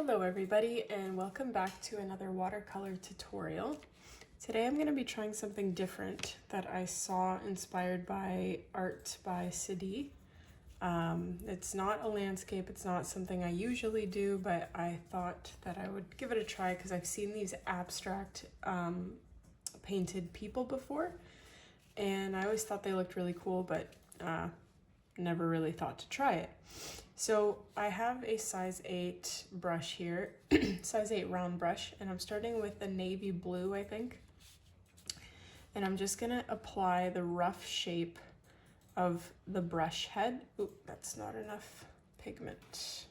Hello everybody and welcome back to another watercolor tutorial. Today I'm going to be trying something different that I saw inspired by artbysiddhi. It's not a landscape, it's not something I usually do, but I thought that I would give it a try because I've seen these abstract painted people before and I always thought they looked really cool, but never really thought to try it. So I have a size 8 brush here, size 8 round brush, and I'm starting with a navy blue, I think. And I'm just gonna apply the rough shape of the brush head. Oop, that's not enough pigment.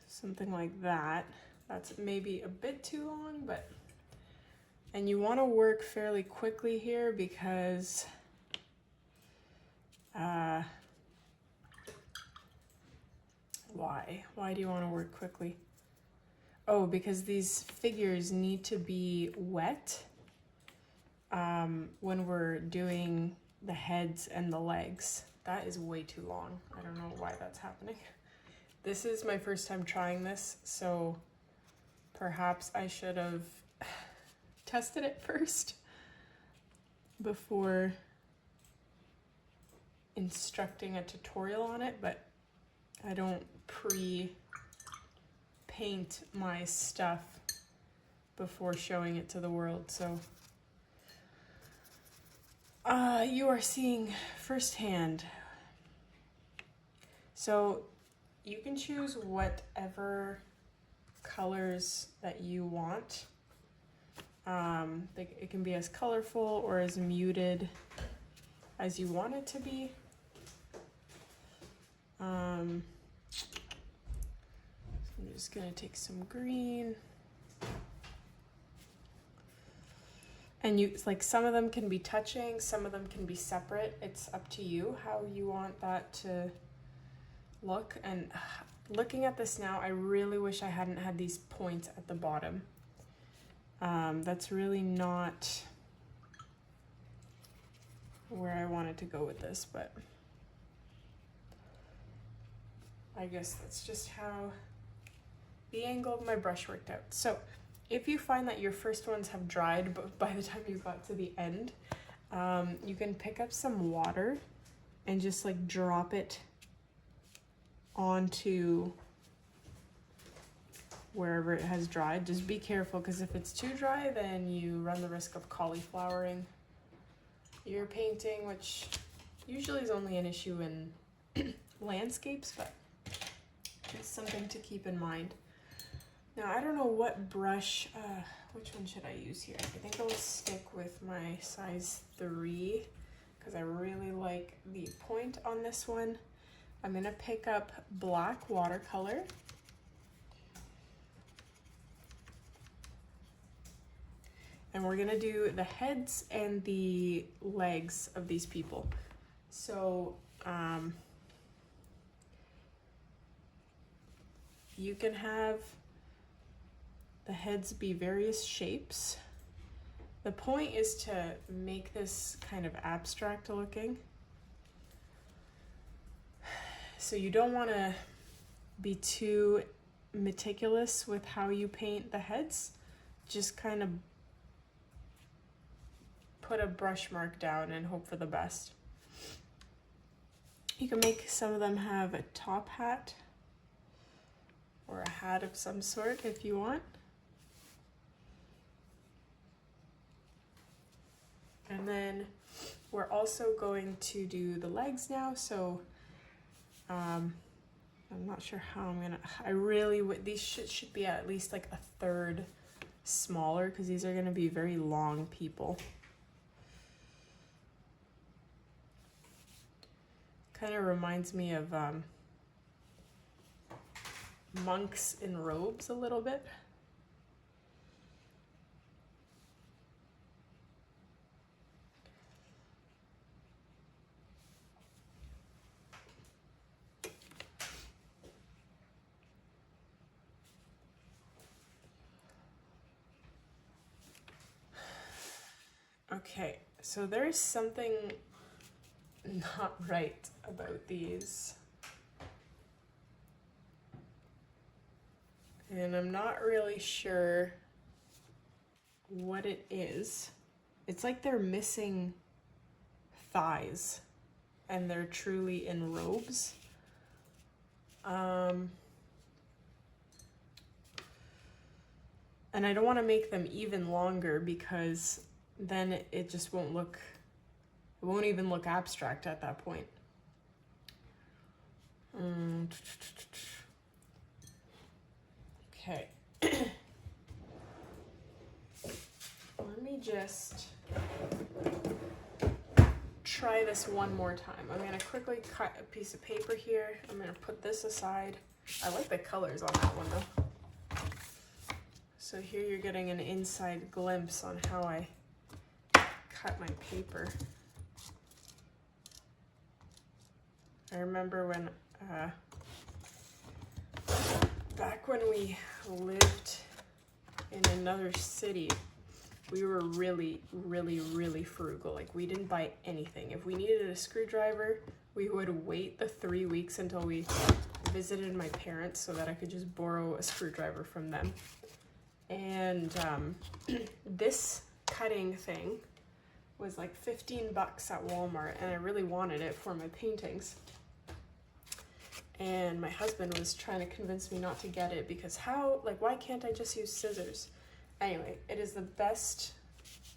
Something like that. That's maybe a bit too long, but... And you wanna work fairly quickly here because why do you want to work quickly? Oh, because these figures need to be wet when we're doing the heads and the legs. That is way too long. I don't know why that's happening. This is my first time trying this, so perhaps I should have tested it first before instructing a tutorial on it, but I don't pre-paint my stuff before showing it to the world, so you are seeing firsthand. So you can choose whatever colors that you want. It can be as colorful or as muted as you want it to be. I'm just gonna take some green. And like some of them can be touching, some of them can be separate. It's up to you how you want that to look. And looking at this now, I really wish I hadn't had these points at the bottom. That's really not where I wanted to go with this, but I guess that's just how the angle of my brush worked out. So if you find that your first ones have dried but by the time you got to the end, you can pick up some water and just like drop it onto wherever it has dried. Just be careful, because if it's too dry, then you run the risk of cauliflowering your painting, which usually is only an issue in landscapes, but it's something to keep in mind. Now, I don't know what brush, which one should I use here? I think I'll stick with my size 3 because I really like the point on this one. I'm gonna pick up black watercolor. And we're gonna do the heads and the legs of these people. So, you can have the heads be various shapes. The point is to make this kind of abstract looking. So you don't want to be too meticulous with how you paint the heads. Just kind of put a brush mark down and hope for the best. You can make some of them have a top hat or a hat of some sort if you want. And then we're also going to do the legs now, so I'm not sure how I'm gonna, I really would, these should be at least like a third smaller because these are gonna be very long people. Kind of reminds me of monks in robes a little bit. Okay, so there's something not right about these. And I'm not really sure what it is. It's like they're missing thighs and they're truly in robes. And I don't want to make them even longer because then it just won't look, it won't even look abstract at that point. Okay. Let me just try this one more time. I'm going to quickly cut a piece of paper here. I'm going to put this aside. I like the colors on that one though. So here you're getting an inside glimpse on how I cut my paper. I remember when, back when we lived in another city, we were really, really frugal. Like, we didn't buy anything. If we needed a screwdriver, we would wait the 3 weeks until we visited my parents so that I could just borrow a screwdriver from them. And this cutting thing was like 15 bucks at Walmart, and I really wanted it for my paintings. And my husband was trying to convince me not to get it because why can't I just use scissors? Anyway, it is the best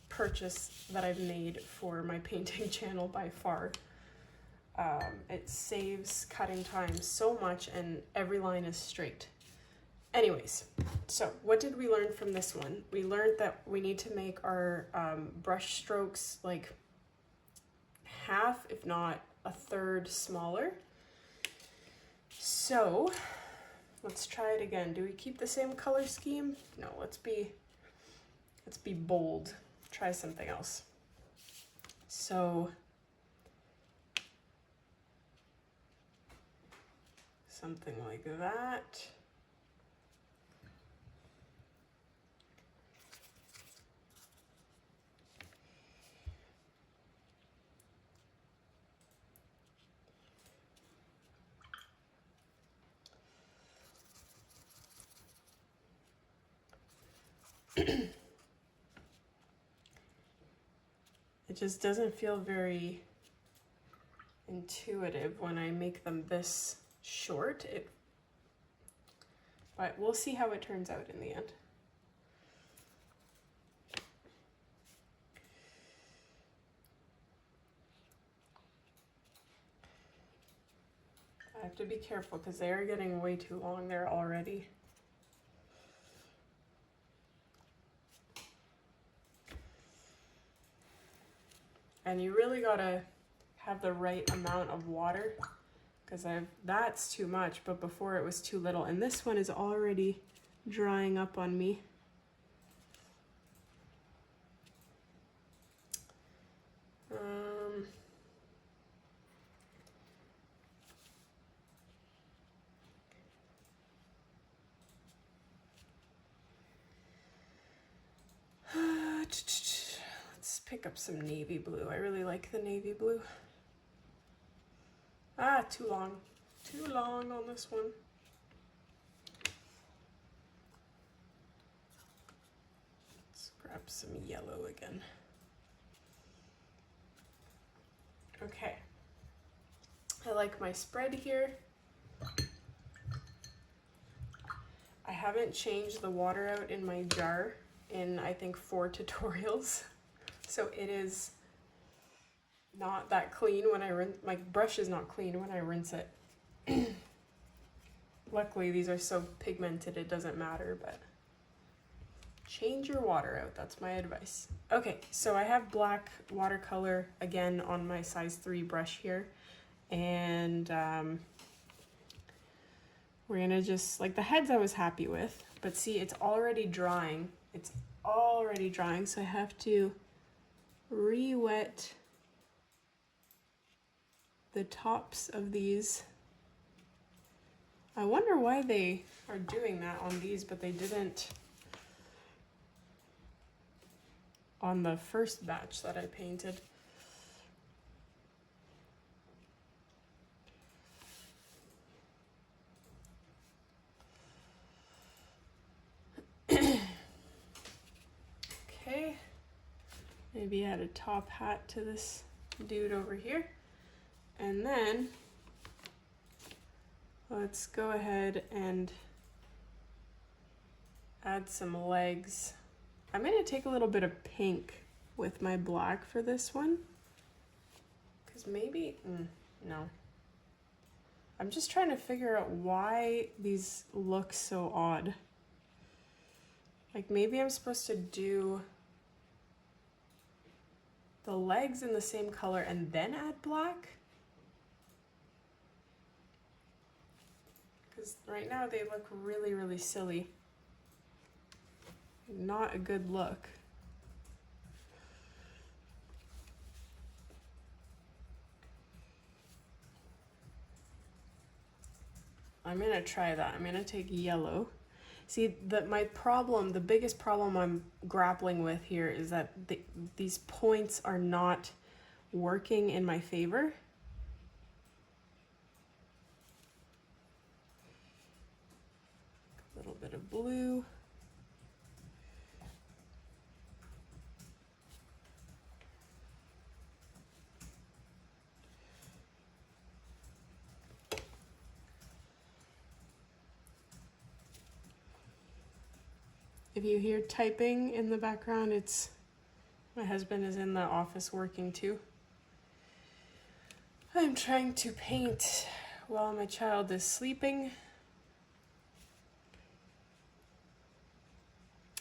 purchase that I've made for my painting channel by far. It saves cutting time so much and every line is straight. Anyways, so what did we learn from this one? We learned that we need to make our brush strokes like half, if not a third smaller. So let's try it again. Do we keep the same color scheme? No, let's be bold. Try something else. So something like that. It just doesn't feel very intuitive when I make them this short. But we'll see how it turns out in the end. I have to be careful because they are getting way too long there already. And you really gotta have the right amount of water because that's too much, but before it was too little. And this one is already drying up on me. Let's pick up some navy blue. I really like the navy blue. Too long. Too long on this one. Let's grab some yellow again. Okay. I like my spread here. I haven't changed the water out in my jar in, I think, 4 tutorials. So it is not that clean when I rinse. My brush is not clean when I rinse it. Luckily, these are so pigmented it doesn't matter, but change your water out. That's my advice. Okay, so I have black watercolor again on my size 3 brush here. And we're gonna just, like, the heads I was happy with, but see, it's already drying. It's already drying, so I have to re-wet the tops of these. I wonder why they are doing that on these, but they didn't on the first batch that I painted. Maybe add a top hat to this dude over here. And then let's go ahead and add some legs. I'm going to take a little bit of pink with my black for this one. Because maybe, no. I'm just trying to figure out why these look so odd. Like maybe I'm supposed to do the legs in the same color and then add black? Because right now they look really, really silly. Not a good look. I'm gonna try that. I'm gonna take yellow. See, the biggest problem I'm grappling with here is that these points are not working in my favor. A little bit of blue. If you hear typing in the background, it's my husband is in the office working too. I'm trying to paint while my child is sleeping.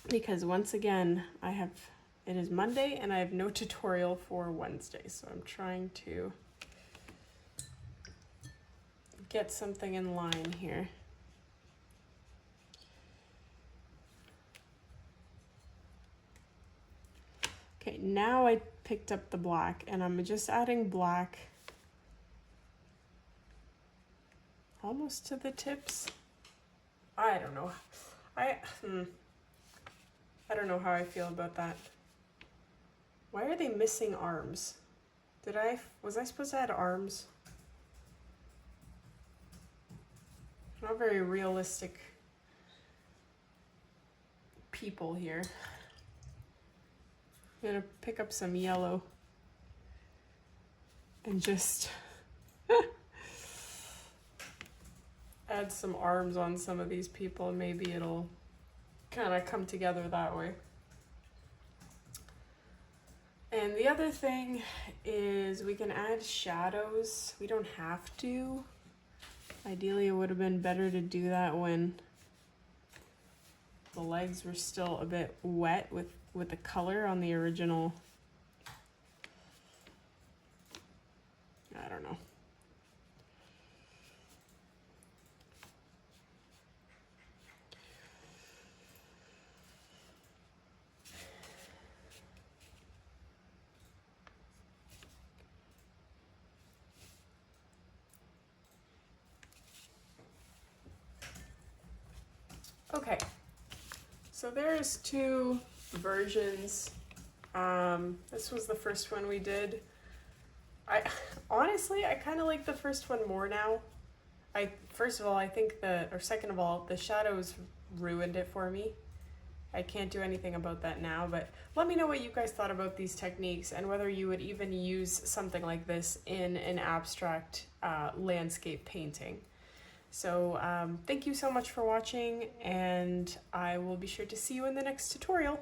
Because once again, it is Monday and I have no tutorial for Wednesday. So I'm trying to get something in line here. Okay, now I picked up the black and I'm just adding black almost to the tips. I don't know. I don't know how I feel about that. Why are they missing arms? Was I supposed to add arms? Not very realistic people here. I'm gonna pick up some yellow and just add some arms on some of these people and maybe it'll kind of come together that way. And the other thing is we can add shadows. We don't have to. Ideally, it would have been better to do that when the legs were still a bit wet with the color on the original. I don't know. Okay, so there's two versions. This was the first one we did. Honestly, I kind of like the first one more now. First of all, I think second of all, the shadows ruined it for me. I can't do anything about that now, but let me know what you guys thought about these techniques and whether you would even use something like this in an abstract landscape painting. So thank you so much for watching, and I will be sure to see you in the next tutorial.